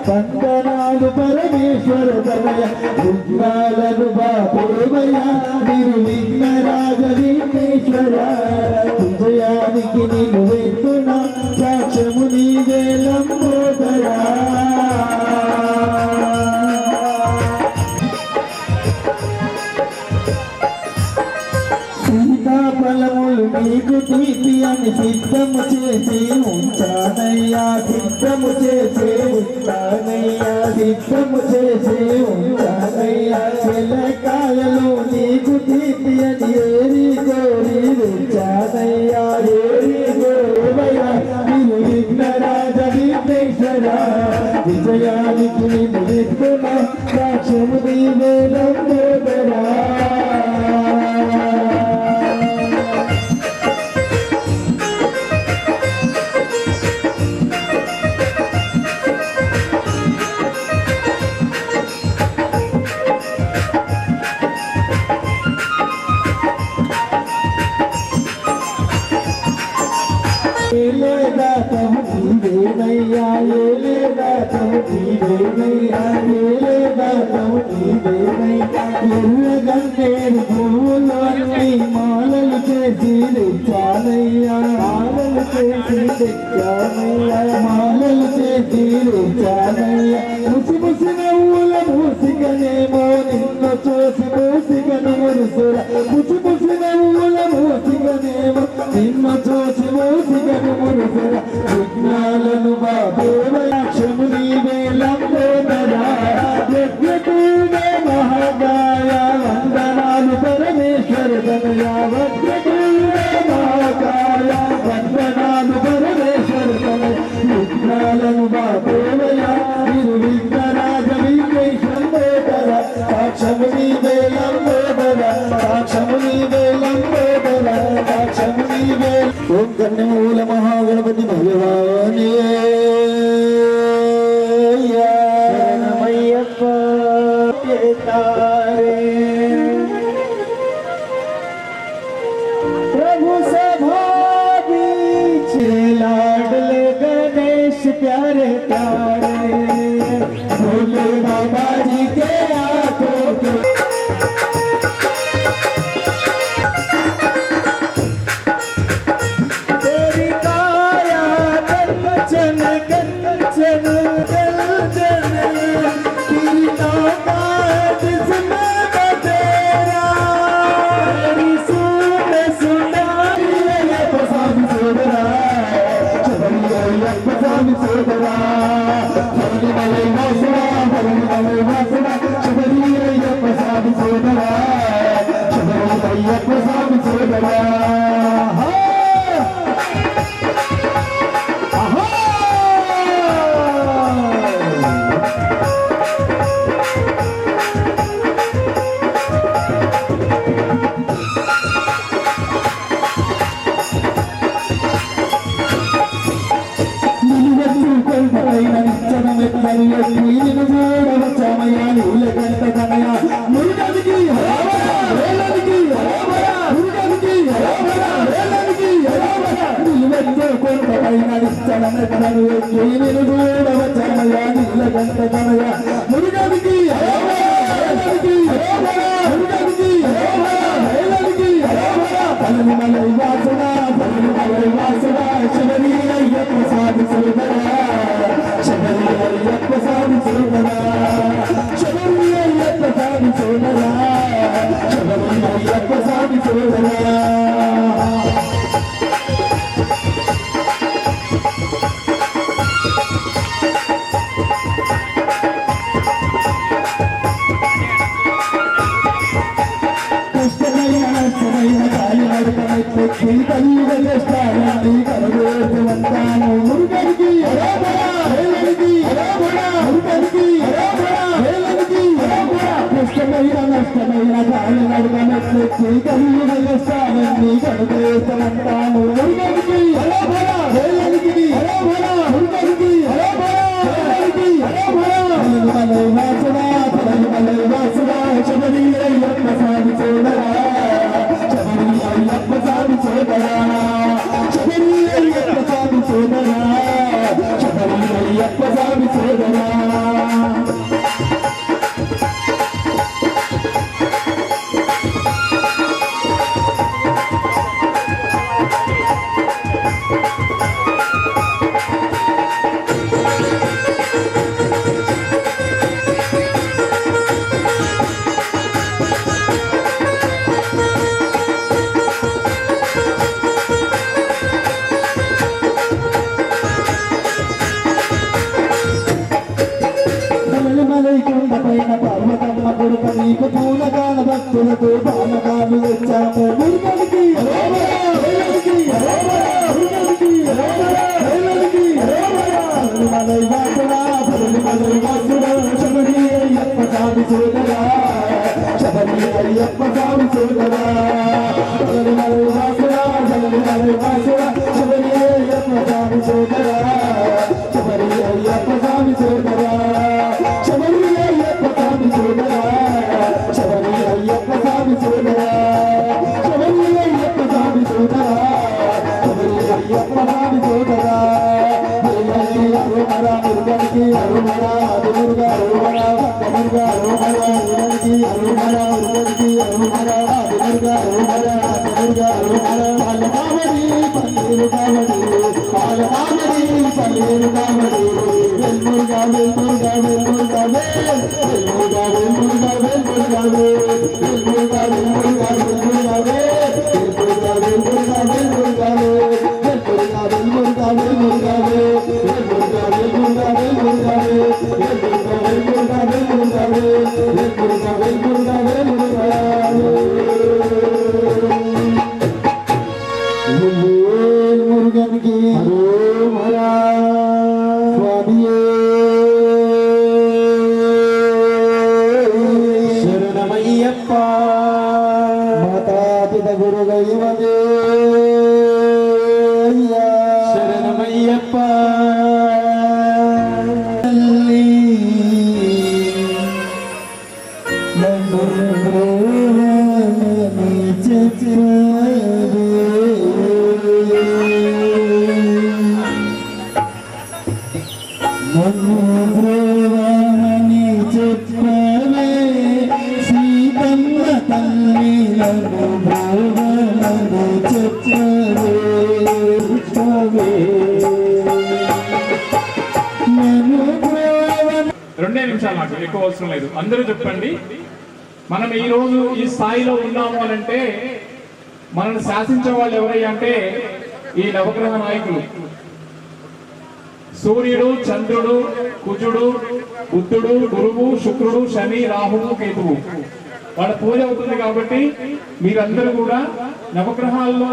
వందనాలు పరమేశ్వర తనయ విఘ్నాలను బాపేవయ నిర్విఘ్నరాజ విఘ్నేశ్వర విజయానికి నీవు వెళ్తున్నా సాక్ష్యము నీవే లంబోదరా సీతాఫలములు నీకు తీపి అని సిద్ధము చేసి ఉంచానయ్యా సిద్ధము చేసి ఉంచానయ్యా సిద్ధము చేసి ఉంచానయ్యా చెల్లకాయలు నీకు తీపి అని ఏరి కోరి ఉంచానయ్యా ఏరి కోరవయ్యా నీవు విఘ్నరాజ విఘ్నేశ్వర విజయానికి నీవు విఘ్న సాక్ష్యము నీవే లంబోదరా నయ్యా ఏలే దాతము నీవేనయ్యా ఏలే దాతము నీవేనయ్యా ఎర్రగన్నేరు పువ్వులు అన్ని మాలలు చేసి తెచ్చానయ్యా మాలలు చేసి తెచ్చానయ్యా మాలలు చేసి తెచ్చానయ్యా ముసి ముసి నవ్వుల మూసికనేమో నిన్ను చూసి మూసికను మురుసుర ముసి ముసి నవ్వుల మూసికనేమో నిన్ను చూసి మూసికను మురుసుర విఘ్నాలను బాబేవయాక్షము నీవే లంబోదరా యజ్ఞకూడే మహాగాయ వందనాలు పరమేశ్వర తనయా వజ్రకూడే మహాగాయ వందనాలు పరమేశ్వర తనయ విఘ్నాలను బాబేవయా నిర్విఘ్నరాజ విఘ్నేశ్వర సాక్షము నీవే లంబోదరా సాక్షము నీవే లంబోదరా సాక్షము నీవే ఓం కన్యమూల మహాగణపతి భగవానే శరణమయ్యప్ప प्रभु सभा बीच लाडले गणेश प्यारे प्यारे भोले बाबा जी के आंखों के तेरी काया कंचन कंचन कंचन कीर्तों का जिसमें बतेरा सुन सुना ये पसंद सोदरा चबरिया पसंद सोदरा हरि मले वासना चबरिया पसंद सोदरा चबरिया पसंद सोदरा మురుగడికి కొడుక నీకు పూలగాన భక్తులతో బాలగాలు వచ్చాము మురుగనికి మలై వాసుడా మలై వాసుడా శబరి అయ్యప్ప స్వామి సోదరా శబరి అయ్యప్ప స్వామి సోదరా మలై వాసుడా మలై వాసుడా శబరి అయ్యప్ప స్వామి సోదరా శబరి అయ్యప్ప స్వామి సోదరా శబరి అయ్యప్ప స్వామి సోదరా శబరి అయ్యప్ప స్వామి సోదరా శబరి అయ్యప్ప స్వామి సోదరా శబరి అయ్యప్ప స్వామి సోదరా అరుమరా మురుగనికి అరుమరా అరుమురుగా అరుమరా మురుగా అరుమరా మురుగనికి అరుమరా మురుగనికి అరుమరా అరుమురుగా అరుమరా మురుగా అరుమరా పాలమామడి పల్లీరు కామడి పాలమామడి పల్లీరు కామడి వెల్మురుగా వెల్మురుగా వెల్మురుగా వెల్మురుగా వెల్మురుగా వెల్మురుగా వెల్మురుగా వెల్మురుగా వెల్మురుగా వెల్మురుగా వెల్మురుగా వెల్మురుగా మురుగనికి శరణమయ్యప్ప మాతాపిత గురుగైవదే శరణమయ్యప్ప మనుద్రవమని చెప్పవే సీతమ్మ తల్లి మనుద్రవమని చెప్పవే రెండే నిమిషాలు నాకు ఎక్కువ అవసరం లేదు. అందరూ చెప్పండి. మనం ఈ రోజు ఈ స్థాయిలో ఉన్నాము అని అంటే మనల్ని శాసించే వాళ్ళు ఎవరయ్యా అంటే ఈ నవగ్రహ నాయకులు. సూర్యుడు, చంద్రుడు, కుజుడు, బుద్ధుడు, గురువు, శుక్రుడు, శని, రాహువు, కేతువు వాళ్ళ పూజ అవుతుంది. కాబట్టి మీరందరూ కూడా నవగ్రహాల్లో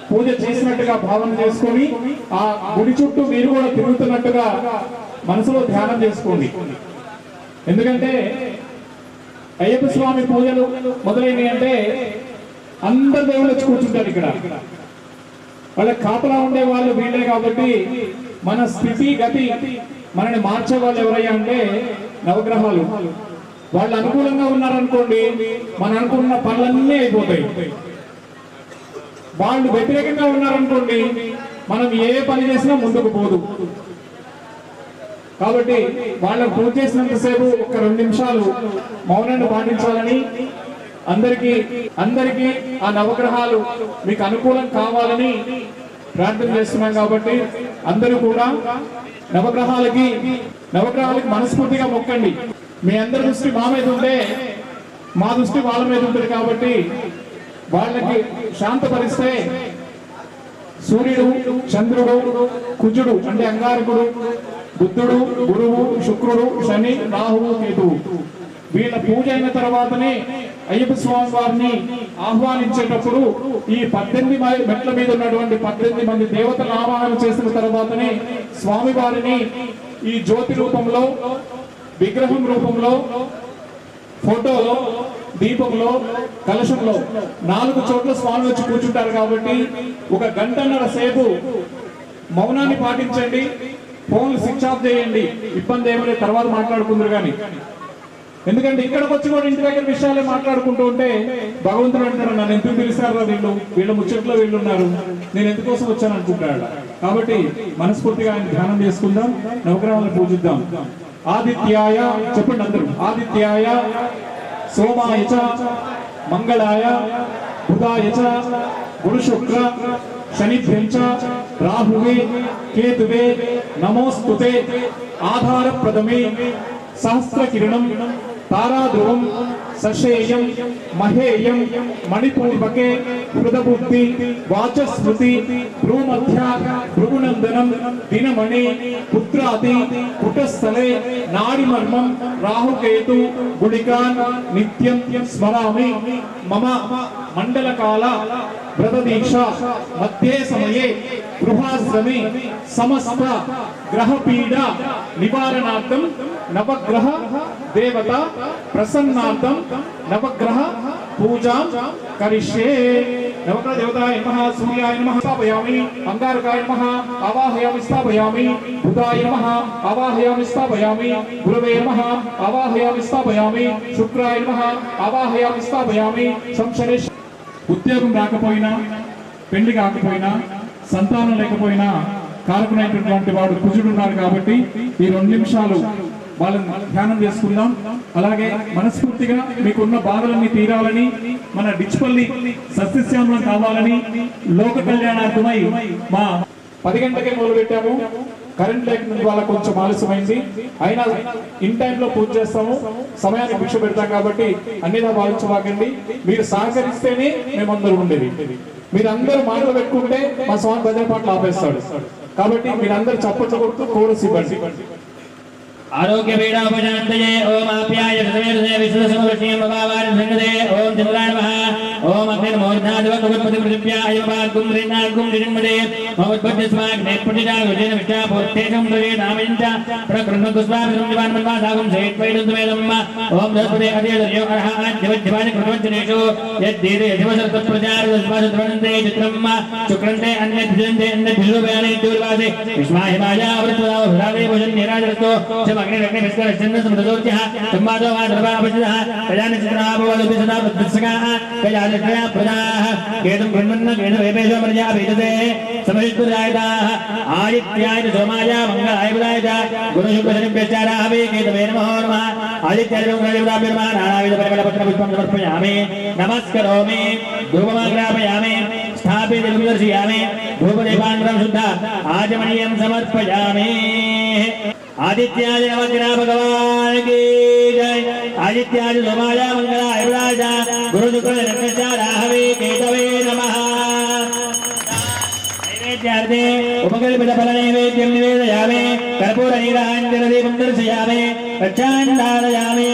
పూజ చేసినట్టుగా భావన చేసుకొని ఆ గుడి చుట్టూ మీరు కూడా తిరుగుతున్నట్టుగా మనసులో ధ్యానం చేసుకోండి. ఎందుకంటే అయ్యప్ప స్వామి పూజలు మొదలైనవి అంటే అందరు దేవుళ్ళు వచ్చి కూర్చుంటారు ఇక్కడ. వాళ్ళ కాపలా ఉండే వాళ్ళు వీళ్ళే. కాబట్టి మన స్థితి గతి మనని మార్చే వాళ్ళు ఎవరయ్యా అంటే నవగ్రహాలు. వాళ్ళు అనుకూలంగా ఉన్నారనుకోండి మనం అనుకున్న పనులన్నీ అయిపోతాయి. వాళ్ళు వ్యతిరేకంగా ఉన్నారనుకోండి మనం ఏ పని చేసినా ముందుకు పోదు. కాబట్టి వాళ్ళకు పూజ చేసినంతసేపు ఒక 2 నిమిషాలు మౌనాన్ని పాటించాలని అందరికీ ఆ నవగ్రహాలు మీకు అనుకూలం కావాలని ప్రార్థన చేస్తున్నాం. కాబట్టి అందరూ కూడా నవగ్రహాలకి మనస్ఫూర్తిగా మొక్కండి. మీ అందరి దృష్టి మా మీద ఉంటే మా దృష్టి వాళ్ళ మీద ఉంటుంది. కాబట్టి వాళ్ళకి శాంతపరిస్తే సూర్యుడు, చంద్రుడు, కుజుడు అంటే అంగారకుడు, బుద్ధుడు, గురువు, శుక్రుడు, శని, రాహువు, కేతువు వీళ్ళ పూజ అయిన తర్వాతనే అయ్యప్ప స్వామి వారిని ఆహ్వానించేటప్పుడు ఈ 18 మెట్ల మీద ఉన్నటువంటి 18 మంది దేవతల ఆవాహన చేసిన తర్వాతనే స్వామి వారిని ఈ జ్యోతి రూపంలో, విగ్రహం రూపంలో, ఫోటోలో, దీపంలో, కలశంలో 4 చోట్ల స్వామి వచ్చి కూర్చుంటారు. కాబట్టి 1 గంటన్నర సేపు మౌనాన్ని పాటించండి. ఫోన్లు స్విచ్ ఆఫ్ చేయండి. ఇబ్బంది ఏమో లేదు, తర్వాత మాట్లాడుకుందరు. కానీ ఎందుకంటే ఇక్కడికి వచ్చి కూడా ఇంటి దగ్గర విషయాలే మాట్లాడుకుంటూ ఉంటే భగవంతుడు అంటారు, నన్ను ఎందుకు పిలిచారా వీళ్ళ ముచ్చట్లో వీళ్ళు ఉన్నారు, నేను ఎందుకోసం వచ్చాను అనుకుంటాడు. కాబట్టి మనస్ఫూర్తిగా ఆయన ధ్యానం చేసుకుందాం, నవగ్రహాలను పూజిద్దాం. ఆదిత్యాయ చెప్పండి అందరూ. ఆదిత్యాయ సోమాయ చ మంగళాయ బుధాయ చ గురు శుక్ర శనిభ్యం చ రాహువే కేతువే నమోస్తుతే ఆధార ప్రథమే సహస్ర కిరణం తారాధ్రువం సశేయం మహేయం మణిపూర్వకే హృదబుద్ధి వాచస్మృతి భ్రూమధ్య భృగునందనం దినమణి పుత్రాది కుటస్థలే నాడిమర్మం రాహుకేతు గుళికాన్ నిత్యం స్మరామి మమ మండలకాల వ్రతదీక్ష మధ్యే సమయే గృహాశ్రమే సమస్త గ్రహపీడ నివారణార్థం నవగ్రహ దేవత ప్రసన్నార్థం నవగ్రహ పూజా కరిష్యే. నవగ్రహ దేవతాయ నమః సూర్యాయ నమః స్థాపయామి, అంగారకాయ నమః ఆవాహయామి స్థాపయామి, బుధాయ నమః ఆవాహయామి స్థాపయామి, గురవే నమః ఆవాహయామి స్థాపయామి, శుక్రాయ నమః ఆవాహయామి స్థాపయామి. సంశరేష్ ఉద్యోగం రాకపోయినా, పెళ్లి కాకపోయినా, సంతానం లేకపోయినా కారకునైనటువంటి వాడు కుజుడు ఉన్నాడు కాబట్టి ఈ 2 నిమిషాలు వాళ్ళని ధ్యానం చేసుకుందాం. అలాగే మనస్ఫూర్తిగా మీకున్న బాధలన్నీ తీరాలని, మన డిచ్పల్లి సస్యశ్యామలం కావాలని, లోక కళ్యాణార్థమై మా 10 గంటలకే మొదలు పెట్టాము. కరెంట్ లేక వాళ్ళ కొంచెం ఆలస్యమైంది, అయినా ఇన్ టైంలో పూజ చేస్తాము. సమయాన్ని భిక్ష పెడతాం కాబట్టి అన్నిలా భావించవాకండి. మీరు సహకరిస్తేనే మేమందరూ ఉండేది. మీరందరూ మాటలు పెట్టుకుంటే మా స్వామి భజన పాటలు ఆపేస్తాడు. కాబట్టి మీరందరూ చప్పట్లు కొడుతూ కోరస్ ఇవ్వండి. आरोग्य पीड़ापशान्तये ओम आप्याय समेतसे विश्वसमवश्यं भवावान् संगते ओम चन्द्राय नमः ओम अग्निर्मोर्धादिवकवत्पति पृथिव्याय वाग्गुं ऋणाग्गुं ऋण्मदे भवद्भद्यस्माग् नेपटिजा गुजेन विष्टा पोत्तेषं दरे नामयञ्च प्रकृण्णकुस्वामिनं दिवान्मन्वासागुं सेत्वैदन्तमेदम् ओम बृहस्पते अधीर्यो अर्ह आद्यवद्यवानि कृतवञ्चनेषु यद्दीरे यजवसर्तप्रजारदस्मासद्वनन्ते चित्रम् शुक्रन्ते अन्यद्भिजन्ते अन्यद्भिरुपयाने द्युर्वासे विस्माहिमाया वृत्तदावभ्रावे भुजन्यराजरस्तो अग्नि विस्कर चंद्र समुद्रोच्यः सम्मादो वा द्रवापचितः कयानि चित्राभवलुभिसदा प्रदर्शकाः कयालित्रया प्रदाः केतुं ब्रह्मन्न केतुवेपेशो मर्या भेदते समहितुरायताः आदित्याय सोमाय मंगलाय बुधाय च गुरुशुक्रशनिभ्यश्चाराहवे केतवे नमो नमः आदित्याय मंगलाय नमः नानाविध परिमलपत्रपुष्पं समर्पयामि नमस्करोमि धूपमाग्रापयामि स्थापितं दर्शयामि धूपदीपान्तरं शुद्ध आचमनीयं समर्पयामि। आदित्याय नमः भगवान की जय। आदित्याय सोमाय मंगलाय बुधाय गुरु शुक्र शनिभ्यश्चाराहवे केतवे नमः। नैवेद्यार्थे उपकल्पितफलनैवेद्यं निवेदयामि कर्पूरनीराञ्जनदीपं दर्शयामि रक्षाण्डालयामि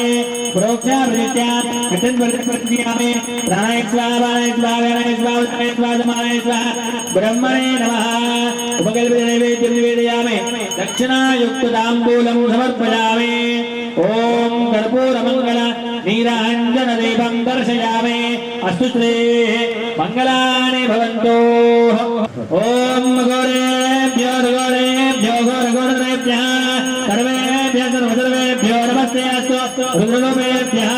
प्रोक्षाप्रतिष्ठा कृतन्वर्तप्रतिष्ठामि प्राणाय स्वाहा स्वाहाय स्वाहा ब्रह्मणे नमः। उपकल्पितनैवेद्यं निवेदयामि दक्षिणायुक्तताम्बूलं समर्पयामि। ओम कर्पूरमङ्गल नीराञ्जनदीपं दर्शयामि अस्तु श्रीः मङ्गलानि भवन्तु। ओम घोरेभ्यो घोरघोरेभ्यः सर्वेभ्यः सर्वसर्वेभ्यो नमस्ते अस्तु रुद्ररूपेभ्यः।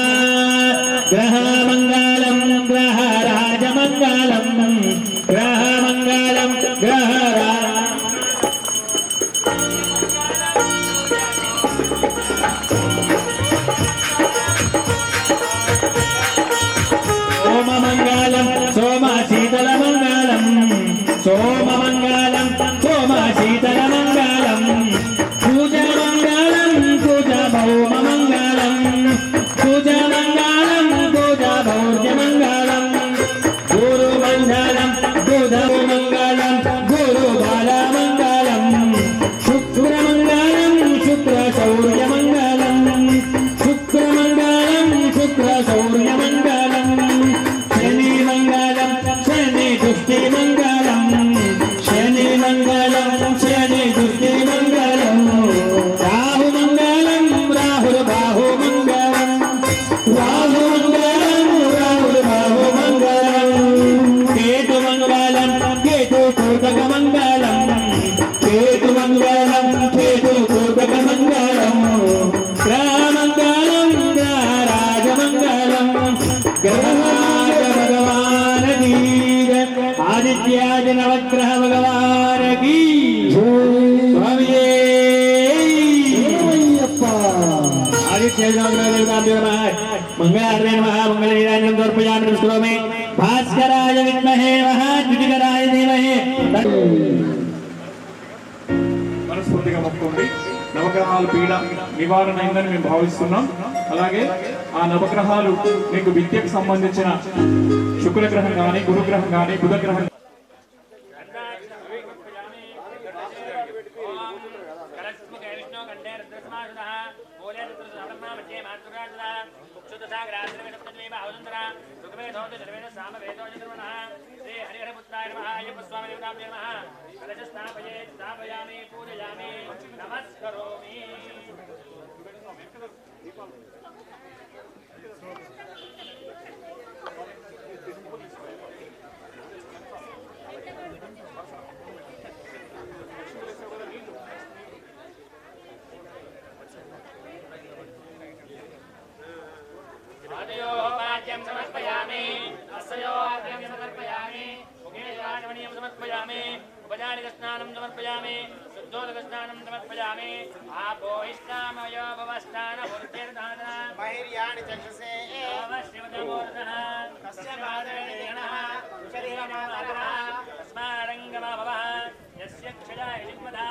ग्रहमङ्गलं ग्रहराजमङ्गलं ग्रहमङ्गलं ग्रहराज सोममङ्गलं सोमशीतलमङ्गलं सोममङ्गलं सोमशीतलमङ्गलं पूजमङ्गलं पूजभौममङ्गलं पूजमङ्गलं पूजभौर्यमङ्गलं गुरुमङ्गलं बुधमङ्गलं गुरुबालमङ्गलं शुक्रमङ्गलं शुक्रशौर्यमङ्गलं शुक्रमङ्गलं शुक्रशौर्यमङ्गलं शनिमङ्गलं शनिदुष्टिमङ्गलं शनिमङ्गलं शनिदुष्टिमङ्गलं राहुमङ्गलं राहुर्बाहुमङ्गलं राहुमङ्गलं राहुर्बाहुमङ्गलं केतुमङ्गलं केतुकूटकमङ्गलं केतुमङ्गलं केतुकूटकमङ्गलं ग्रहमङ्गलं ग्रहराजमङ्गलं ग्रहराज भगवान की जय। आदित्यादि नवग्रह भगवान की स्वामी आदित्यादि नवग्रह देवताभ्यो नमः मंगलार्थे नमः मंगलनीराजनं समर्पयामि नमस्करोमि भास्कराय विद्महे महाद्युतिकराय धीमहि। మనస్ఫూర్తిగా మొక్కుకోండి. నవగ్రహాల పీడ నివారణ అయిందని మేము భావిస్తున్నాం. అలాగే ఆ నవగ్రహాలు మీకు విద్యకు సంబంధించిన శుక్రగ్రహం కానీ, గురుగ్రహం కానీ, బుధగ్రహం समर्पयामि अस्यो अर्घ्यं समर्पयामि मुखे राजमणीयं समर्पयामि उपचारिकस्नानं समर्पयामि शुद्धोदकस्नानं समर्पयामि आपोहिष्ठामयो भवस्थानपूर्त्यर्थाना महिर्याणि चक्षुषे शिवतमूर्तः तस्य पादरेणः शरीरमातरः तस्मारङ्गमा भवः यस्य क्षयाय जिह्मधा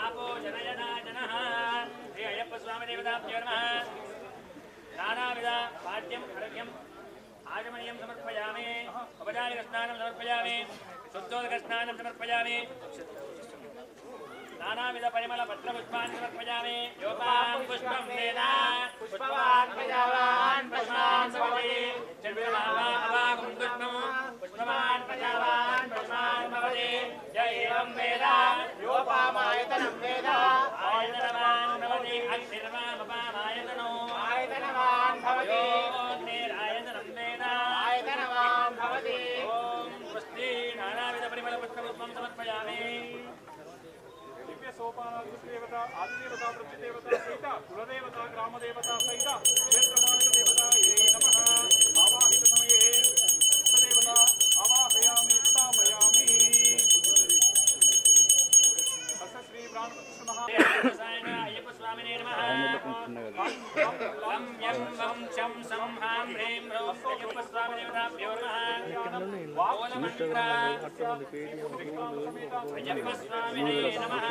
आपो जनयना जनः श्री अय्यप्पस्वामिदेवताभ्यो नमः नानाविध पाद्यम् अर्घ्यम् आचमनीयं समर्पयामि उपचारिकस्नानं समर्पयामि शुद्धोदकस्नानं समर्पयामि नानाविध परिमलपत्रपुष्पाणि समर्पयामि योपान् पुष्पं वेद पुष्पवान् प्रजावान् पुष्पान् भवति चन्द्रमावागुं पुष्पं पुष्पवान् प्रजावान् पुष्पान् भवति य एवं वेद योपामायतनं वेद आयतनवान् भवति अक्षिर्वामपामायतनो आयतनवान् भवति योऽग्निरायतनं वेद आयतनवान् भवति ॐ स्वस्ति नानाविध परिमलपुष्पपुष्पं समर्पयामि सोपानादेवता आदिदेवता प्रतिदेवता सहित कुलदेवता ग्रामदेवता सहित क्षेत्रपालक देवता ये नमः आवाहित समये देवता आवाहयामि स्थापयामि अस्य श्री प्राणप्रतिष्ठ महा अय्यप्पस्वामिने नमः लं यं वं शं सं हां ह्रीं ह्रौं अय्यप्पस्वामिदेवताभ्यो नमः ओलमन्त्र अय्यप्पस्वामिने नमः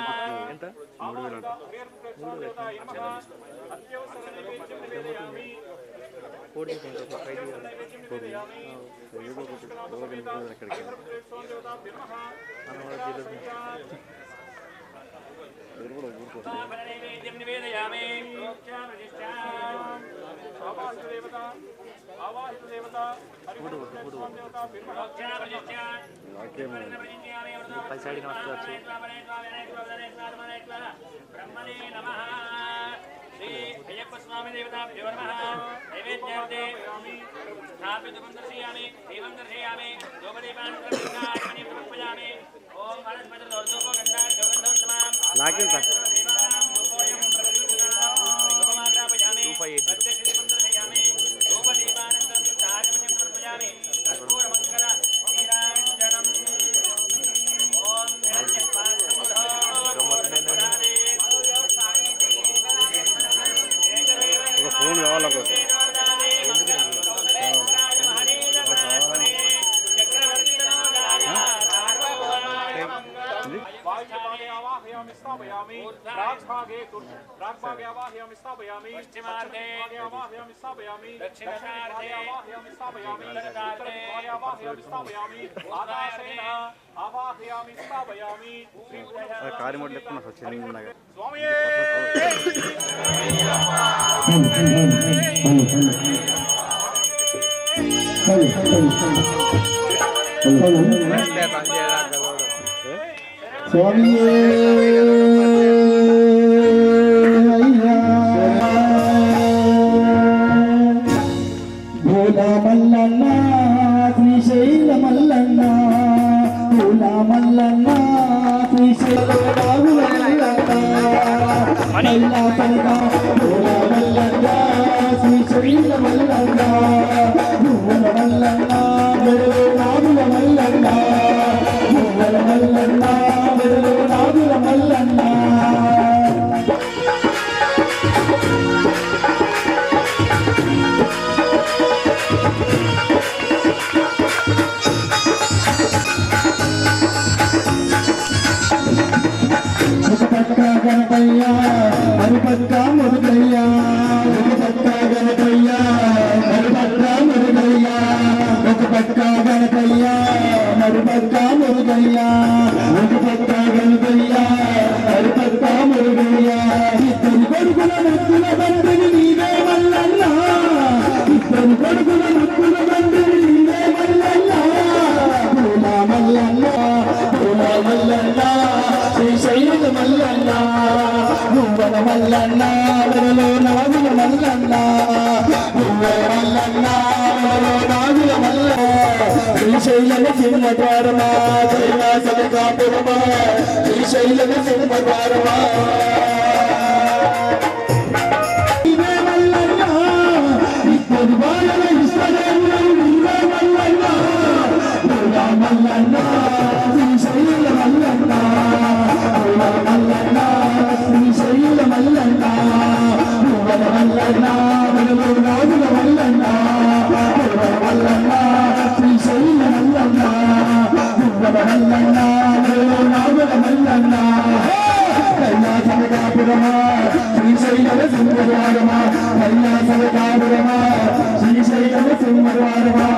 नैवेद्यं निवेदयामि आवाहित देवता ब्रह्मणे नमः श्री अय्यप्पस्वामी देवताभ्यो नमः नैवेद्यार्थे स्थापितुं दर्शयामि एवं दर्शयामि धूपदीपान् समर्पयामि ओम वनस्पतिर्धूपो गन्धाढ्योगन्धोत्तमां फोन कावाला आवाहयामि स्थापयामि राजभागे आवाहयामि स्थापयामि पश्चिमार्धे आवाहयामि स्थापयामि दक्षिणार्धे आवाहयामि स्थापयामि उत्तरार्धे आवाहयामि स्थापयामि आकाशेन आवाहयामि स्थापयामि कार्य मोड लेकर ना सोचे नहीं लगा स्वामी భోలా మల్లన్న శ్రీశైల మల్లన్న భోలా మల్లన్న శ్రీశైల భోలా మల్లన్న శ్రీశైల మల్లన్న భూల మల్లన్న మెరుగు నాగుల మల్లన్న భూల మల్లన్న మెరుగు నాగుల మల్లన్న మురుగయ్య ఒక పక్క గణపయ్య మరుపక్క మురుగయ్య ఒక పక్క గణపయ్య మరుపక్క మురుగయ్య ఒక పక్క గణపయ్య మరుపక్క మురుగయ్య ఇద్దరు కొడుకుల ముక్కుల బండిని నీవే మల్లన్న ఇద్దరు కొడుకుల ముక్కుల బండిని నీవే మల్లన్న పూల మల్లన్న పూల మల్లన్న శ్రీశైల మల్లన్న నువ్వల మల్లన్న వరలో నాగుల మల్లన్న నువ్వల మల్లన్న వరలో నాగుల మల్లన్న శ్రీశైల సింహద్వారమా కైలాసల కాపురమా శ్రీశైల సింహద్వారమా నీవే మల్లన్న ఇద్దరు బాలల ఇష్టదేవులు నీవే మల్లన్న పూల మల్లన్న శ్రీశైల మల్లన్న పూల మల్లన్న శ్రీశైల మల్లన్న పూల మల్లన్న వరలో నాగుల మల్లన్న పూల మల్లన్న శ్రీశైల మల్లన్న పూల మల్లన్న వరలో నాగుల మల్లన్న కైలాసల కాపురమా శ్రీశైల సింహద్వారమా కైలాసల కాపురమా శ్రీశైల సింహద్వారమా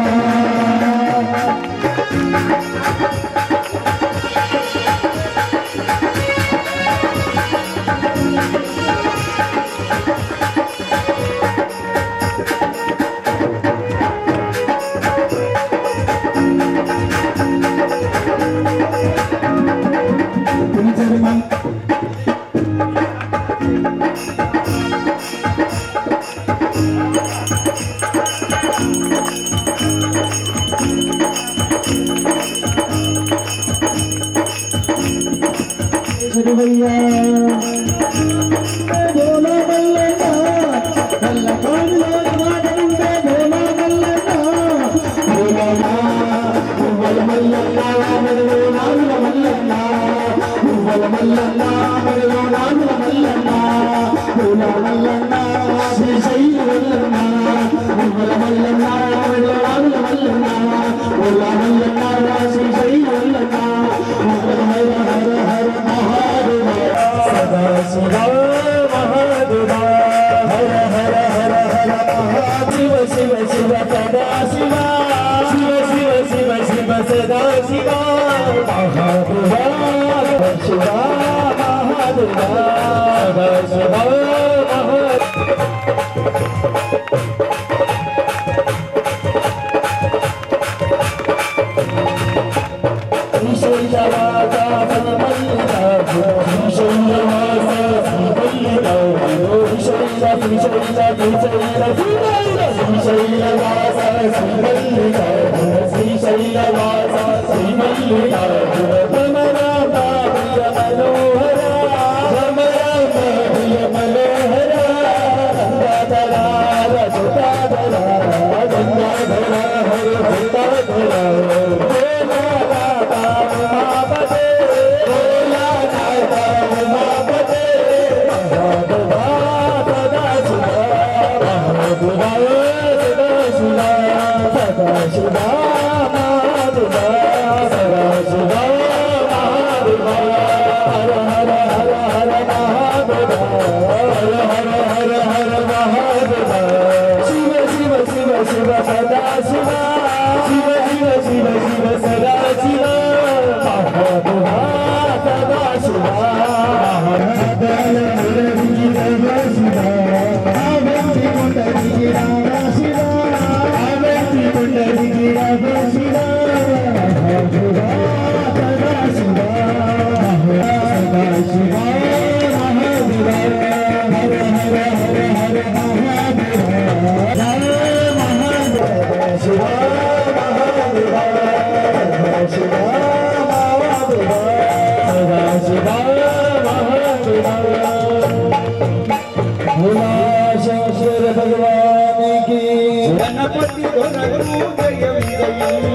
గణపతి దొరకు జయం జయం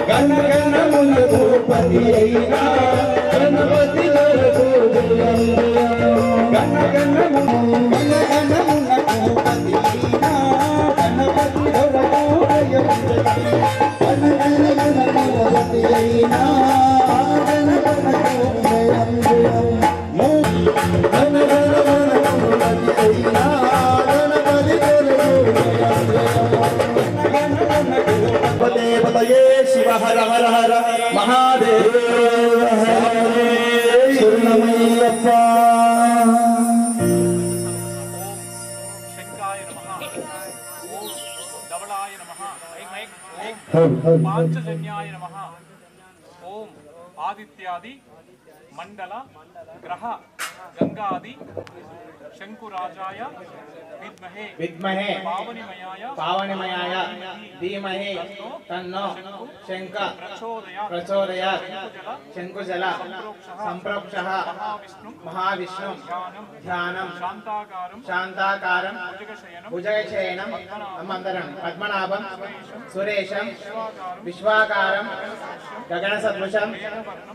గణ గణ మున భూపతి అయినా గణపతి దొరకు జయం జయం గణ గణ మున భూపతి అయినా గణపతి దొరకు జయం జయం గణ గణ మున భూపతి అయినా గణపతి దొరకు జయం జయం గణ గణ మున భూపతి అయినా హర హర మహాదేవ శరణమయ్యప్ప. శంకాయ నమః ఓం ధవళాయ నమః పాంచజన్యాయ నమః ఓం ఆదిత్యాది మండల గ్రహ గంగాది శంకురాజాయ విద్మహే పావనిమయాయ ధీమహి తన్నో శంఖ ప్రచోదయాత్ శంకుజల సంప్రోక్షః మహావిష్ణు ధ్యానం శాంతాకారం భుజగశయనం అమంతరం పద్మనాభం సురేశం విశ్వాకారం గగనసదృశం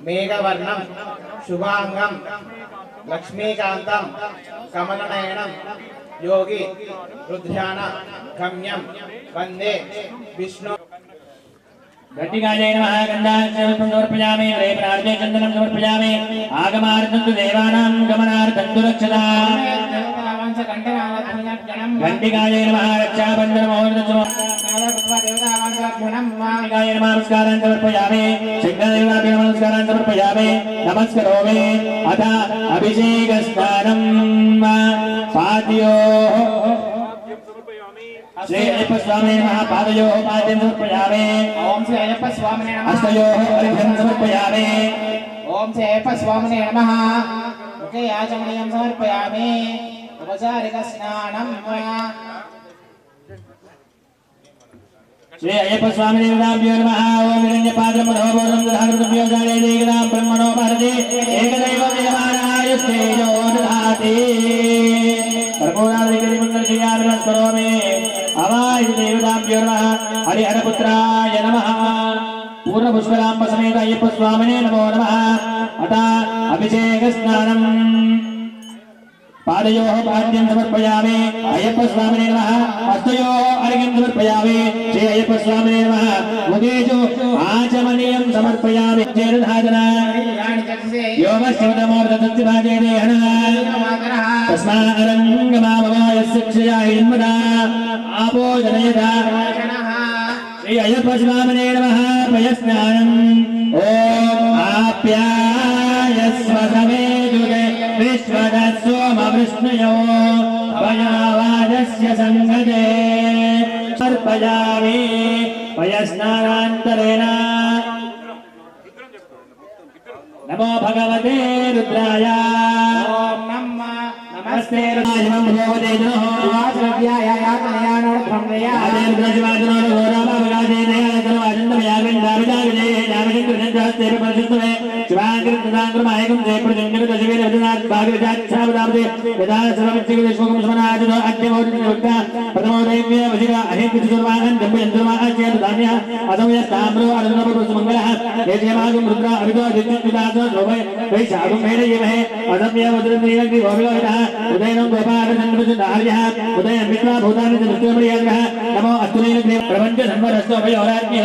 మేఘవర్ణం శుభాంగం లక్ష్మీకాంతం కమలనయనం యోగి రుద్ధ్యాన గమ్యం వందే విష్ణు. గట్టిగాజయ నమః గంధాక్షరం సమర్పయామి రేపరాజే చందనం సమర్పయామి ఆగమార్థం తు దేవానాం గమనార్థం తు రక్షతాం. గట్టిగాజయ నమః రక్షాబంధన మహోదయం నమస్కారం సమర్పయామి శంకరదేవాభ్యో నమస్కారం సమర్పయామి నమస్కరోమి అథ అభిషేక స్నానం పాదయోః శ్రీ అయ్యప్ప స్వామి నమః పాదయోః పాద్యం సమర్పయామి ఓం శ్రీ అయ్యప్ప స్వామినే నమః. హస్తయోః అర్ఘ్యం సమర్పయామి ఓం శ్రీ అయ్యప్ప స్వామినే నమః. ముఖే ఆచమనీయం సమర్పయామి. ఉపచారిక స్నానం. శ్రీ అయ్యప్ప స్వామి దేవతాభ్యో నమః. ఓం హిరణ్యపాత్రం మధోబోధం దధాకృతభ్యో జాలే దేగదాం బ్రహ్మణో భారతే ఏకదైవం యజమానాయుస్తేజో దధాతి. కర్పూరాధికరి మంగళ శ్రీయామి నమస్కరోమి. అవాయ దేవతాభ్యో నమః. హరిహరపుత్రాయ నమః. పూర్ణ పుష్కరాంబ సమేత అయ్యప్ప స్వామినే నమో నమః. అత అభిషేక స్నానం పాదయోః పాద్యం సమర్పయామి అయ్యప్ప స్వామినే నమః. హస్తయోః అర్ఘ్యం సమర్పయామి శ్రీ అయ్యప్ప స్వామినే నమః. ముఖేషు ఆచమనీయం సమర్పయామి చేరుధాదన యోగశివతమోర్ధత్తిభాజేదేహన తస్మారంగమామవాయస్య క్షయా హిన్మదా ఆపో జనయత. శ్రీ అయ్యప్ప స్వామినే నమః. పయస్నానం ఓం ఆప్యాయస్వ సవేదుగే విశ్వదస్సోమవృష్ణయో భయావాదస్య సంగతే సమర్పయామి పయస్నానాంతరేణ. నమో భగవతే రుద్రాయ. ఓం నమః నమస్తే రుద్రాయ నమో భగవతే శ్రవ్యాయ యాతనయానో బ్రహ్మయ ఉదయం ఉదయం మిత్రా భూతాన్ని నమో అస్తులైన ప్రపంచ సంవరస్వయోరాజ్ఞ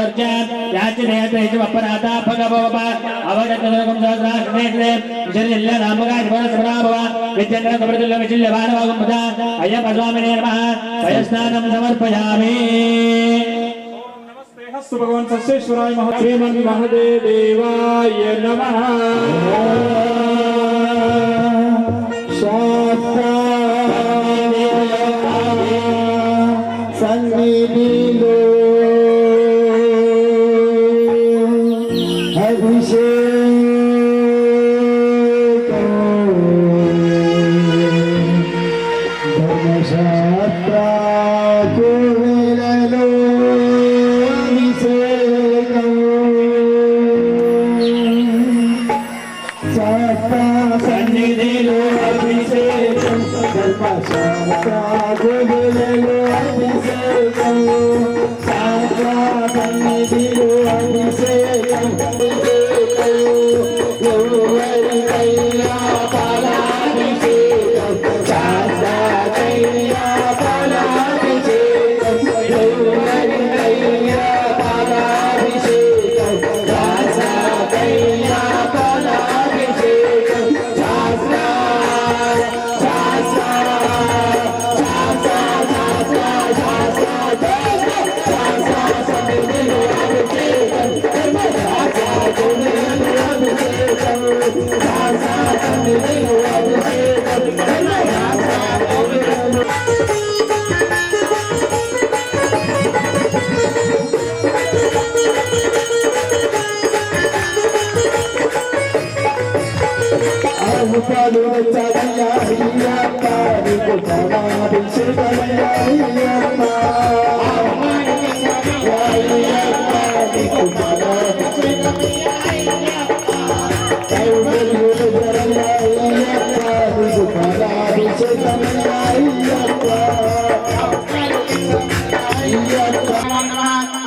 యాచనేత్రపరాత భగవోప అవగతం సహస్రాక్షేత్రే విచర్యల్ల నామగాభవ విద్యంగన సమృద్ధుల విచిల్య బాణవాగం పద అయ్యప్ప స్వామినే నమః. పయస్నానం సమర్పయామి. నమస్తే భగవాన్ సస్యేశ్వరాయ శ్రీమన్ మహదేవాయ నమః. సన్నిధిలో అభిషేకం ధర్మశాస్త్రకు వేళలో అభిషేకం శాస్త్ర సన్నిధిలో అభిషేకం ధర్మశాస్త్రకు వేళలో అభిషేకం శాస్త్ర సన్నిధిలో అభిషేకం ఎవరికైనా పాలాభిషేకం శాస్త్ర కైనా పాలాభిషేకం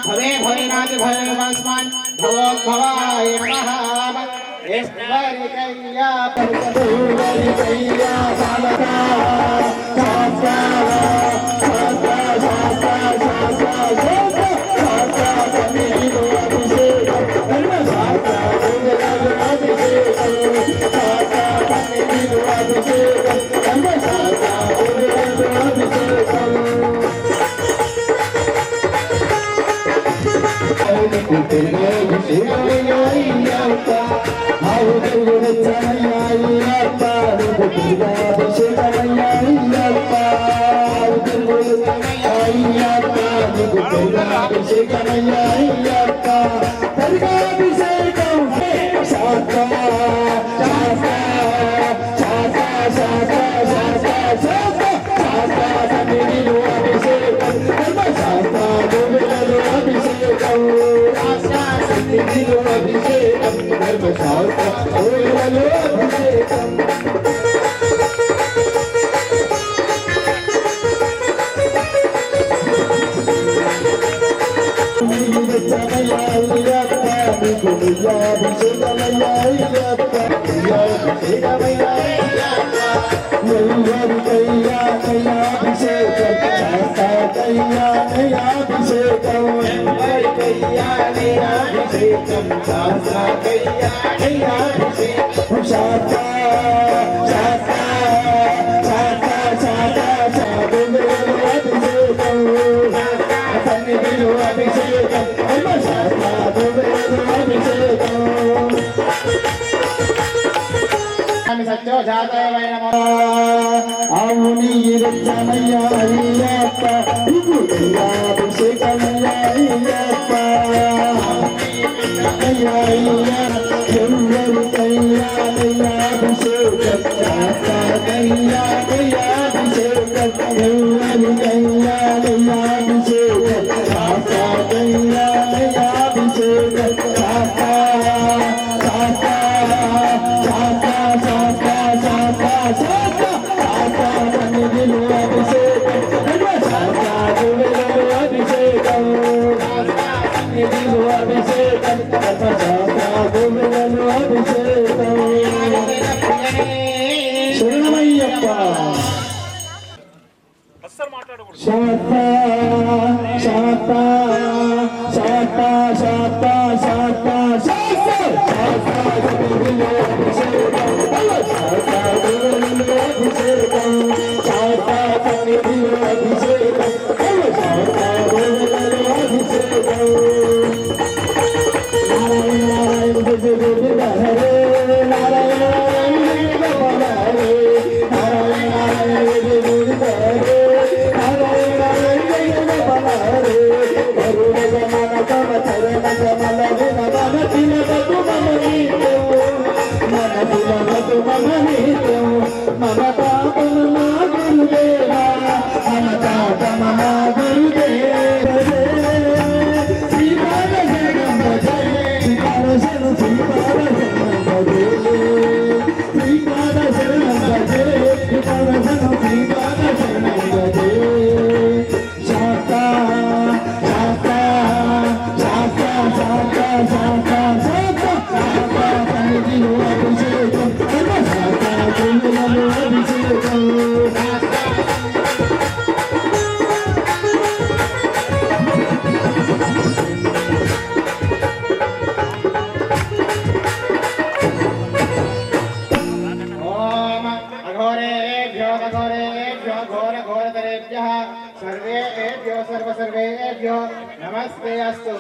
भवे भवेनादि भवेस्मान् भवोद्भवाय नमः ईश्वरि कैया परमेश्वरि कैया बालका शास्त्रा शास्त्रा शास्त्रा शास्त्रा शास्त्रा सन्निधिरो अभिषेक धर्म शास्त्रा अभिषेक शास्त्रा सन्निधिरो अभिषेक धर्म शास्त्रा अभिषेक सत्यो जातय वै नमः आमुनि यज्ञमया अय्यप्प अभिषेकमया अय्यप्प सर्वेभ्यो नमस्ते अस्तु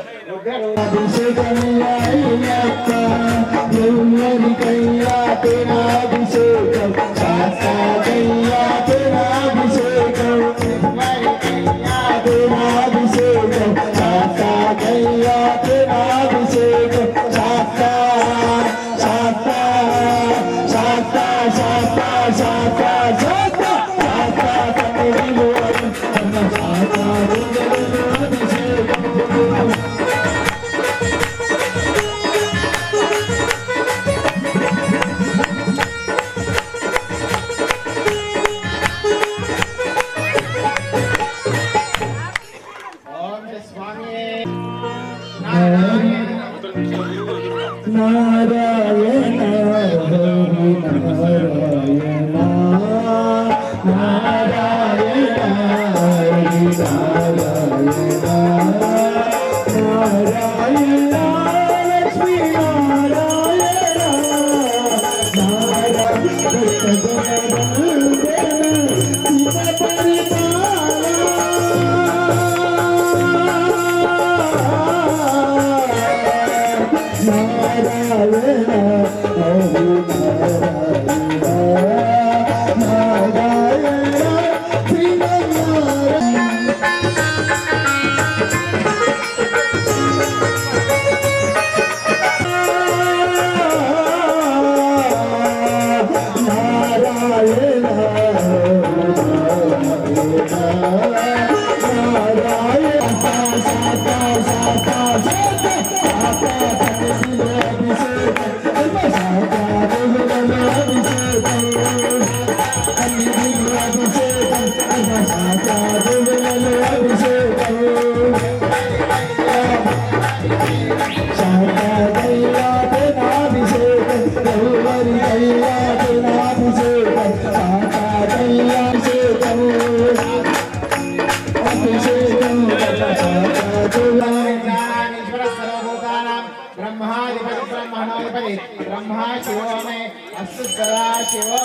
ब्रह्माधिपति ब्रह्मणाधिपति ब्रह्मा शिवो मे अस्तु सदा शिवो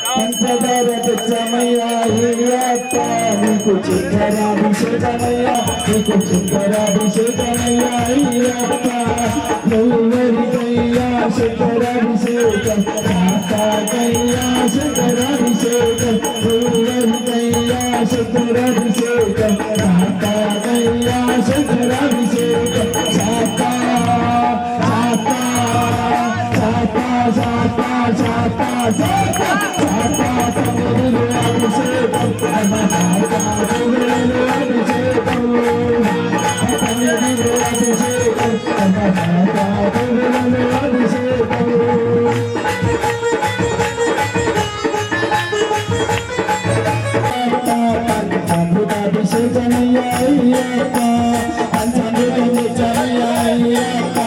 पंचदर चमया हियप्प नीकु चिंकराभिषेकमया नीकु चिंकराभिषेकमया हियप्प नौवरि कయ్యా శంకరాభిషేకం మాతా కయ్యా శంకరాభిషేకం నౌవరి కయ్యా శంకరాభిషేకం మాతా కయ్యా శంకరాభిషేకం సాతా సాతా సాతా సాతా సాతా సాతా సాతా తమిళ అభిషేకం సాతా తమిళ అభిషేకం తమిళ అభిషేకం సాతా తమిళ అభిషేకం పంచామృతాభిషేకమయ్యా అయ్యప్ప పంచామృతాభిషేకమయ్యా అయ్యప్ప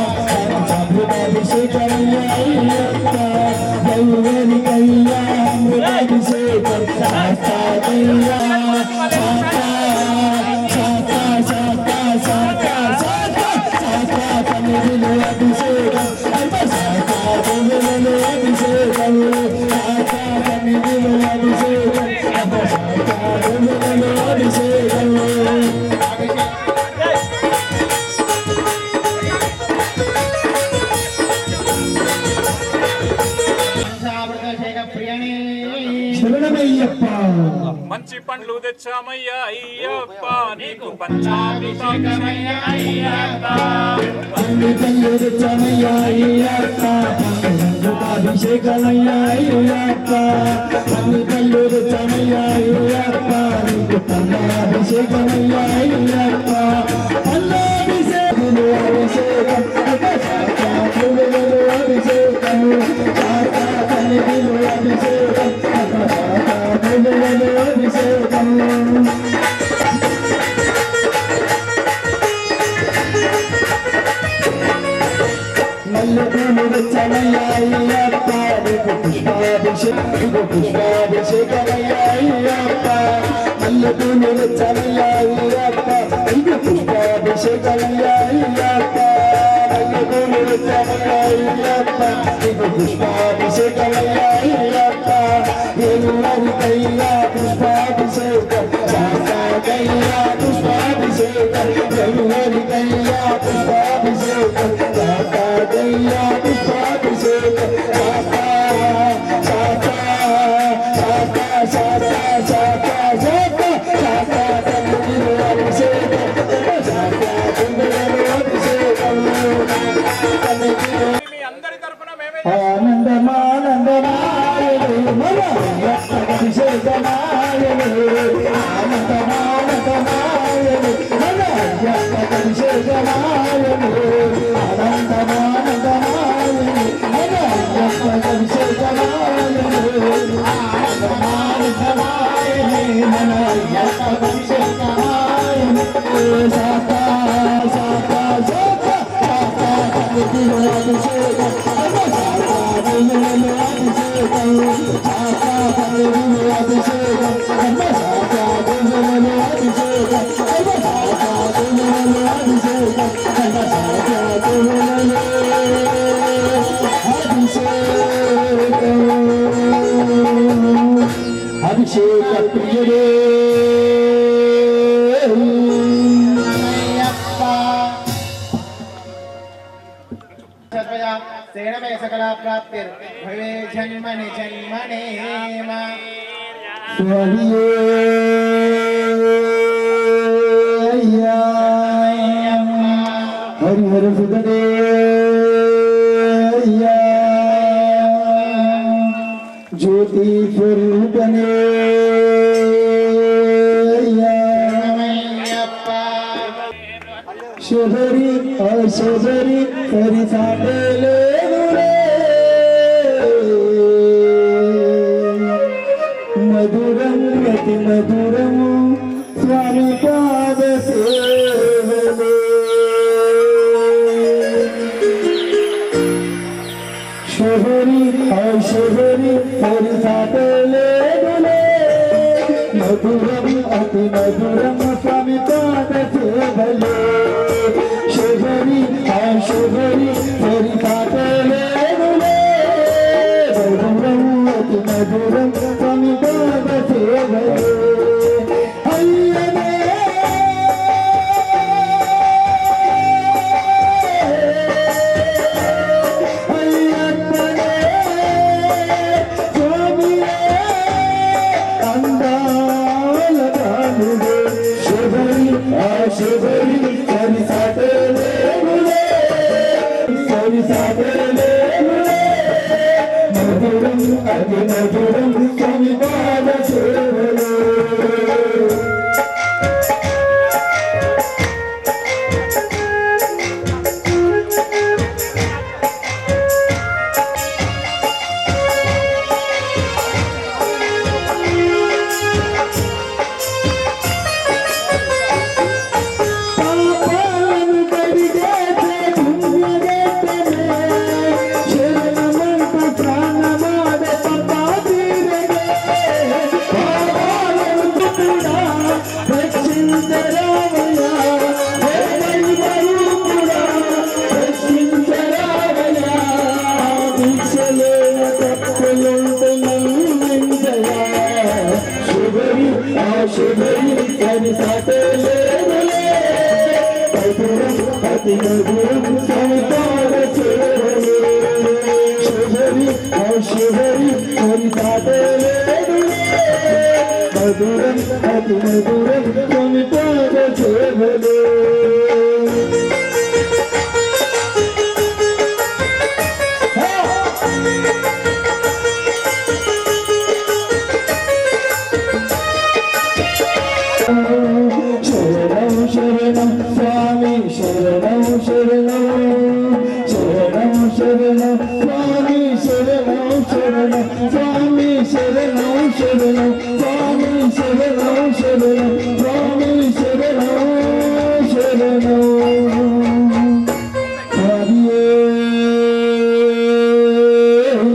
పంచామృతాభిషేకమయ్యా అయ్యప్ప గౌరవి కయ్యా అమృతాభిషేకం శాస్తా కయ్యా శాస్తా శాస్తా శాస్తా శాస్తా శాస్తా శాస్తా తమిళ అభిషేకం శాస్తా తమిళ అభిషేకం శాస్తా తమిళ అభిషేకం శాస్తా తమిళ అభిషేకం శరణమయ్యప్ప మంచి పండ్లు తెచ్చామయ్యా అయ్యప్ప నీకు పంచాభిషేకమయ్యా అయ్యప్ప పండు పండు తెచ్చామయ్యా అయ్యప్ప పంచాభిషేకమయ్యా అయ్యప్ప పండు పండు తెచ్చామయ్యా అయ్యప్ప నీకు పంచాభిషేకమయ్యా అయ్యప్ప పల్లాభిషేకములు అభిషేకం అభిషేకం అభిషేకం అభిషేకం మల్లెపూలు తెచ్చామయ్యా అయ్యప్ప నీకు పుష్పాభిషేకమయ్యా అయ్యప్ప మల్లెపూలు తెచ్చామయ్యా అయ్యప్ప నీకు పుష్పాభిషేకమయ్యా అయ్యప్ప మల్లెపూలు తెచ్చామయ్యా అయ్యప్ప నీకు పుష్పాభిషేకమయ్యా అయ్యప్ప ఏనువరి కయ్యా పుష్పాభిషేకం శాస్తా కయ్యా పుష్పాభిషేకం ఏనువరి కయ్యా పుష్పాభిషేకం శాస్తా కయ్యా పుష్పాభిషేకం శాస్తా శాస్తా శాస్తా శాస్తా శాస్తా శాస్తా శాస్తా తమిళ అభిషేకం శాస్తా తమిళ అభిషేకం మీ అందరి తరపున మేమే ఆనందమానందమాయను మన అభిషేకమాయను ఆనందమానందమాయను మన అభిషేకమాయను ఆనందమానందమాయను మన అభిషేకమాయను ఆనందమానందమాయను మన అభిషేకమాయను సాతా సాతా సాతా సాతా తమిళ అభిషేకం అభిషేక ప్రియరే सेनमे सकला प्राप्तिर भवे जन्मनि जन्मनेम స్వామియే అయ్యా హరిహర సుతనే అయ్యా జ్యోతి స్వరూపనే శబరి ఆ శబరి సరి సాటలే మధురం అతి మధురము స్వామి పాద సేవలే శబరి ఆ శబరి సరి సాటలే మధురం అతి మధురం స్వామి పాద సేవలే శబరి ఆ శబరి సరి సాటలే మధురం అతి మధురం స్వామి పాద సేవలే అయ్యనే శబరి సరి సాటలే సరి సాటలే మధురం అతి మధురం స్వామి పాద సేవలే శబరి సరి సాటలే మధురం అతి మధురం స్వామి పాద సేవలే శబరి ఆ శబరి సరి సాటలే మధురం అతి మధురం స్వామి పాద సేవలే శరణం శరణం స్వామి శరణం శరణం శరణం శరణం స్వామి శరణం శరణం స్వామి శరణం శరణం స్వామి శరణం శరణం స్వామి శరణం శరణం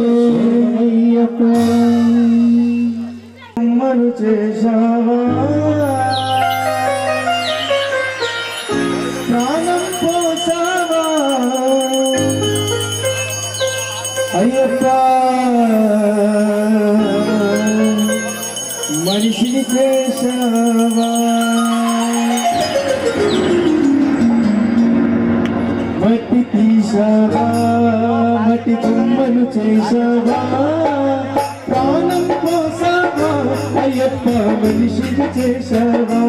హరియప్ప మను చేశావా ప్రాణం పోసావా అయ్యప్ప మనిషిని చేశావా మట్టి తీసావా మట్టి బొమ్మను చేసావా ప్రాణం పోసావా అయ్యప్ప మనిషిని చేసావా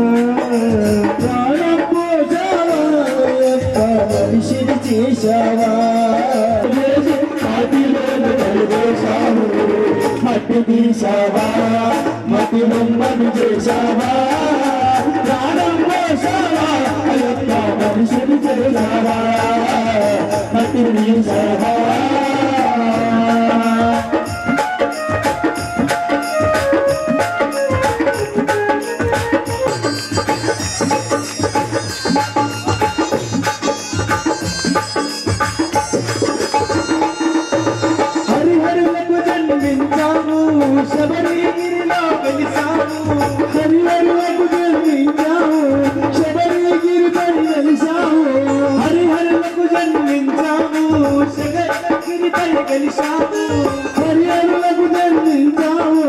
ప్రాణం పోసావా అయ్యప్ప మనిషిని చేసావా మట్టి తీసావా మట్టి బొమ్మను చేసావా ప్రాణం పోసావా అయ్యప్ప మనిషిని చేసావా మట్టి తీసావా శబరిగిరిలో వెలిసాము హరిహరులకు జన్మించాము శబరిగిరిపై వెలిసాము హరిహరులకు జన్మించాము శబరిగిరిపై వెలిసాము హరిహరులకు జన్మించాము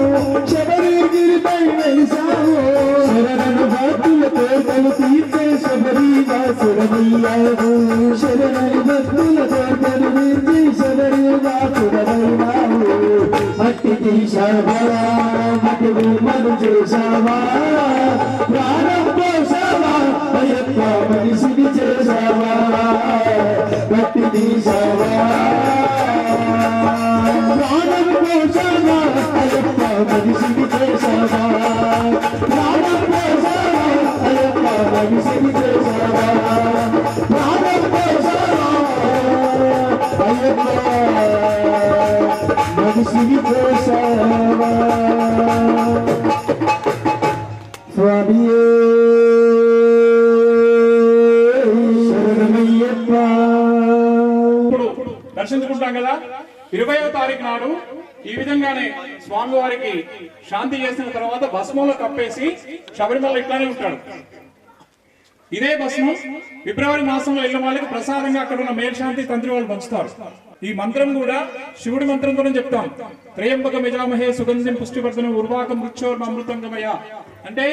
శబరిగిరిపై వెలిసాము శరణు భక్తులతో తలు తీర్చే శబరి వాసురమయ్యావు శరణు భక్తులతో తలు తీర్చి శబరి వాసురమయ్యావు మట్టి తీసావా మట్టి బొమ్మను చేసావా ప్రాణం పోసావా అయ్యప్ప మనిషిని చేసావా మట్టి తీసావా ప్రాణం పోసావా అయ్యప్ప మనిషిని చేసావా ప్రాణం పోసావా అయ్యప్ప మనిషిని చేసావా స్వామియే శరణమయ్యప్ప. ఇప్పుడు దర్శించుకుంటాం కదా, 20వ తారీఖు నాడు ఈ విధంగానే స్వామివారికి శాంతి చేసిన తర్వాత భస్మంలో కప్పేసి శబరిమల ఇట్లానే ఉంటాడు. ఇదే భస్మం ఫిబ్రవరి మాసంలో వెళ్ళిన వాళ్ళకి ప్రసాదంగా అక్కడ ఉన్న మేల్శాంతి తంత్రి వాళ్ళు పంచుతారు. ఈ మంత్రం కూడా శివుడి మంత్రంతోనే చెప్తాం. త్రయంబక మిజామహే సుగంధిం పుష్టివర్ధనం ఉర్వాకం మృత్యోర్మృతంగమయ. అంటే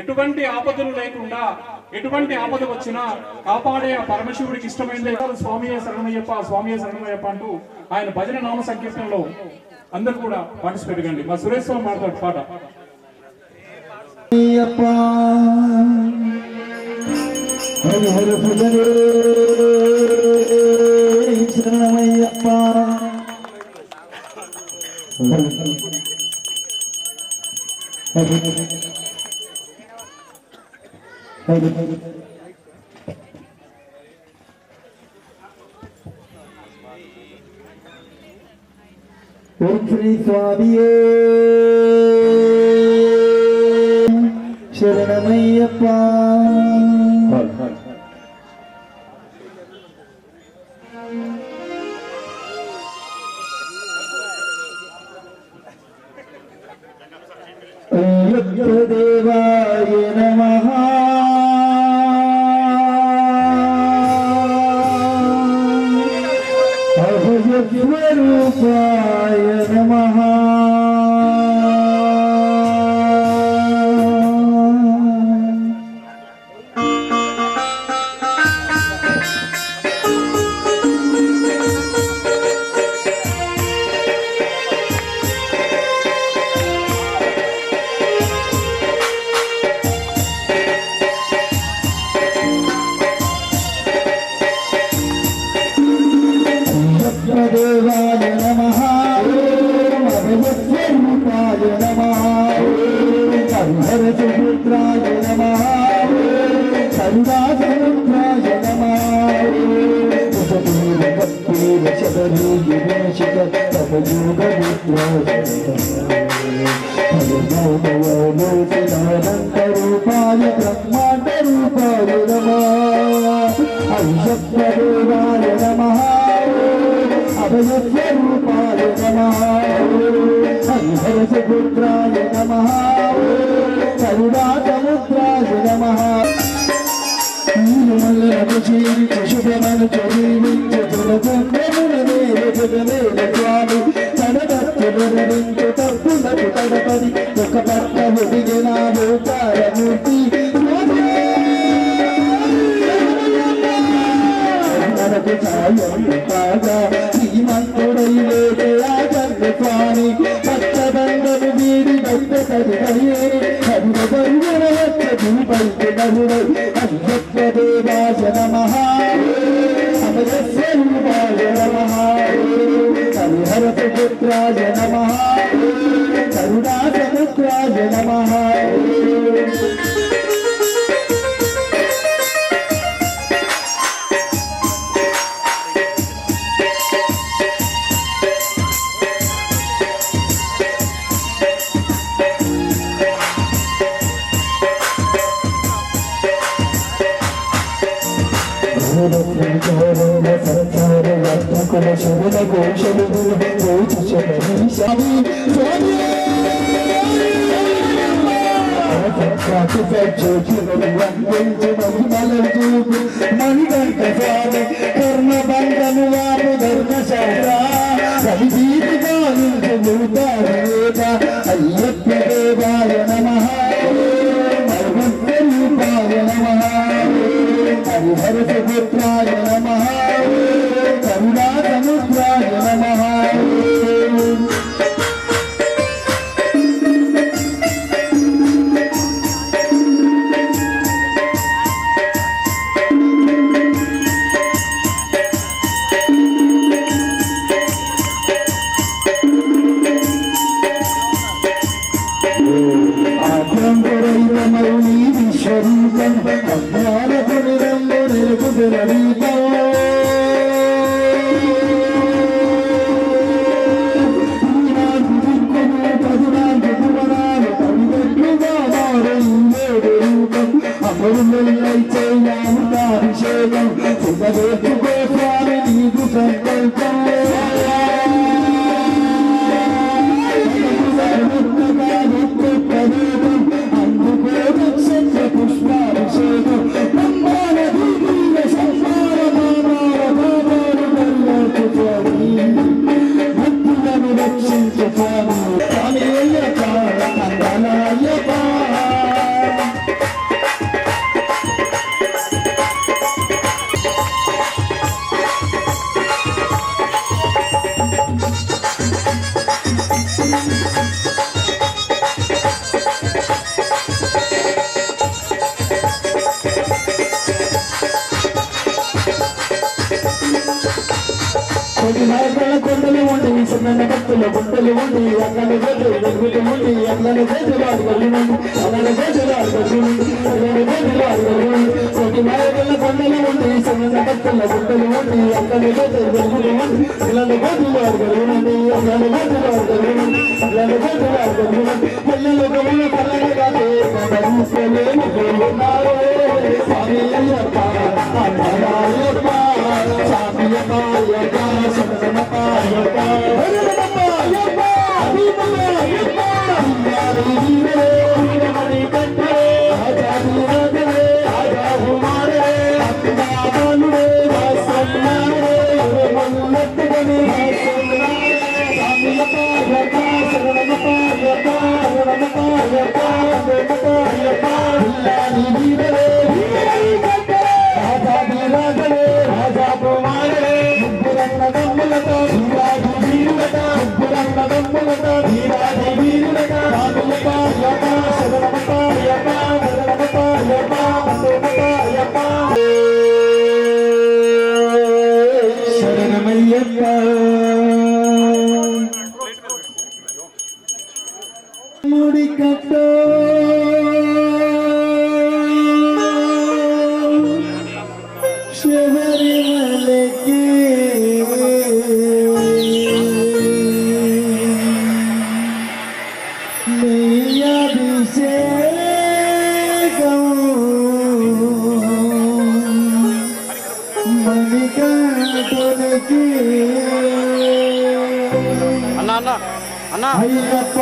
ఎటువంటి ఆపదలు లేకుండా ఎటువంటి ఆపద వచ్చినా కాపాడే ఆ పరమశివుడికి ఇష్టమైనదే స్వామియే శరణమయ్యప్ప, స్వామియే శరణమయ్యప్ప అంటూ ఆయన భజన నామ సంకీర్తనలో అందరూ కూడా పార్టిసిపేట్ కండి. మా సురేష్ స్వామి మాట్లాడు పాట. హరి హరి భజనే శరణమయ్యప్ప. ఓం శ్రీ స్వామియే శరణమయ్యప్ప. అయ్యప్ప దేవాయ నమః. అభయస్వరూపాయ నమః. దేవాయ నమః. అభయస్వరూపాయ నమః. హరిహర సుపుత్రాయ నమః. కరుణాసముద్రాయ నమః. శబరీగిరీశిక తపయోగమిత్రాయ హరిమోమయోలోచనానంతరూపాయ బ్రహ్మాండ రూపాయ నమః. అయ్యప్ప దేవాయ నమః. అభయస్వరూపాయ నమః. హరిహర సుపుత్రాయ నమః. కరుణాసముద్రాయ నమః. శుభమను చదివించు స్వామి తడదత్తులరించు తప్పులకు తడపది ఒక భర్త ఒడిగినాడు తారమూర్తి. మనకు సాయం కాగా శ్రీమంతుడై లేదే ఆగర్భ స్వామి భక్తబంధను వీడి భక్త కరుణయే హరివ బరువన భక్త భూపైకి బరుడై. అయ్యప్ప దేవాయ నమః. అమరస్వరూపాయ నమః. హరిహర సుపుత్రాయ నమః. కరుణాసముద్రాయ నమః. కుల శుభుల గోషలు మణికంఠ స్వామి కర్మబంధము వారు ధర్మశాస్త్ర కవిగీతి గాలించు అయ్యప్ప దేవాయ నమః. రూపాయ నమః. హరిహర సుపుత్రాయ నమః. కరుణాసముద్రాయ నమః. విశ్వరూపం అజ్ఞానపు నిరంబు నిలుపుదీపం. పదునాలుగు భువనాలు పడిగట్టుగా మారు ఒరులై చేయాభిషేకం శుభవేసుకో స్వామి నీకు సంకల్పం పుష్పాభిషేకం భక్తులను రక్షించు స్వామి అయ్యప్ప అయ్యప్ప కొండలు ఉండి చిన్న భక్తుల గుంటలు ఉండి అట్లని చేతులు దగ్గులు ఉండి అట్లని చేతులు అడుగులుండి అట్లని చేతులు అడుగులుండి అట్లని చేతులు అడుగులుండి కొన్ని మాయకుల కొండలు ఉండి చిన్న భక్తుల గుంటలు ఉండి అట్లని చేతులు దగ్గులు ఉండి ఇళ్ళని చేతులు అడుగులుండి అట్లని చేతులు అడుగులుండి అట్లని చేతులు అడుగులుండి పిల్లలు గమ్ములు కళ్ళగా చూసుకోలేని కోరున్నారు స్వామి అయ్యప్ప అయ్యప్ప స్వామి అయ్యప్ప శరణమయ్యప్ప శరణమయ్యప్ప అయ్యప్ప ముడి కట్టో శబరిమలకి నెయ్యాభిషేకం మణికంఠునికి అన్నా అన్నా అన్నా అయ్యప్ప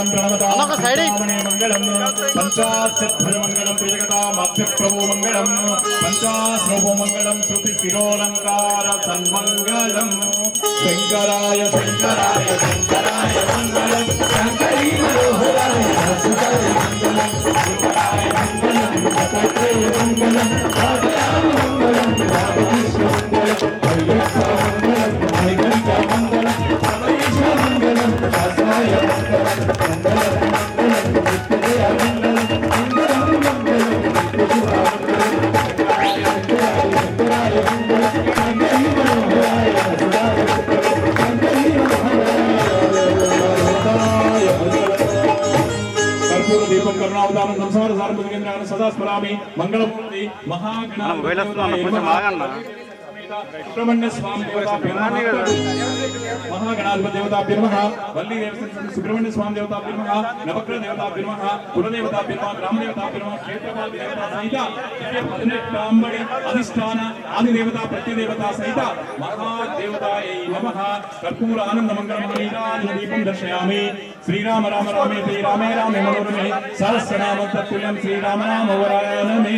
మంగళం మంగళం పంచాశద్భుజమంగళం ప్రియగతామాభ్యప్రభో మంగళం పంచాశ్రవో మంగళం శృతి శిరోలంకార సన్మంగళం శంకరాయ శంకరాయ శంకరాయ మంగళం శంకరీ మనోహరాయ సుతాయ మంగళం శంకరాయ మంగళం దత్తాత్రేయ మంగళం రాజరామ మంగళం రామకృష్ణ మంగళం అయ్యప్ప మంగళం హరిగంగ మంగళం సమయేశ మంగళం దాసాయ మంగళం మంగళం మంగళం నిత్యజయ మంగళం మంగళం మంగళం నిత్యశుభ మంగళం శంకరాయ శంకరాయ మంగళం శంకరీ మనోహరాయ సుతాయ మంగళం శంకరీ మనోహరాయ కర్పూర దీపం కరుణావతారం సంసార సారపతికేంద్రాన్ని సదా స్మరామి మంగళమూర్తి సుబ్రహ్మణ్య స్వామి మహాగణాధిపతి దేవతాభ్యో నమః వల్లి సుబ్రహ్మణ్య స్వామి దేవతాభ్యో నమః నవగ్రహ దేవతాభ్యో నమః కులదేవతాభ్యో నమః గ్రామదేవతాభ్యో నమః క్షేత్రపాలి దేవతా సహిత 18 బ్రాహ్మణి అధిష్టాన ఆదిదేవత ప్రత్యదేవత సహిత మహాదేవతాయై నమః కర్పూర ఆనంద మంగళమణీరాజన దీపం దర్శయామి శ్రీరామ రామ రామేతి రామే రామే మనోరమే సహస్రనామ తత్తుల్యం శ్రీరామ నామ వరాననే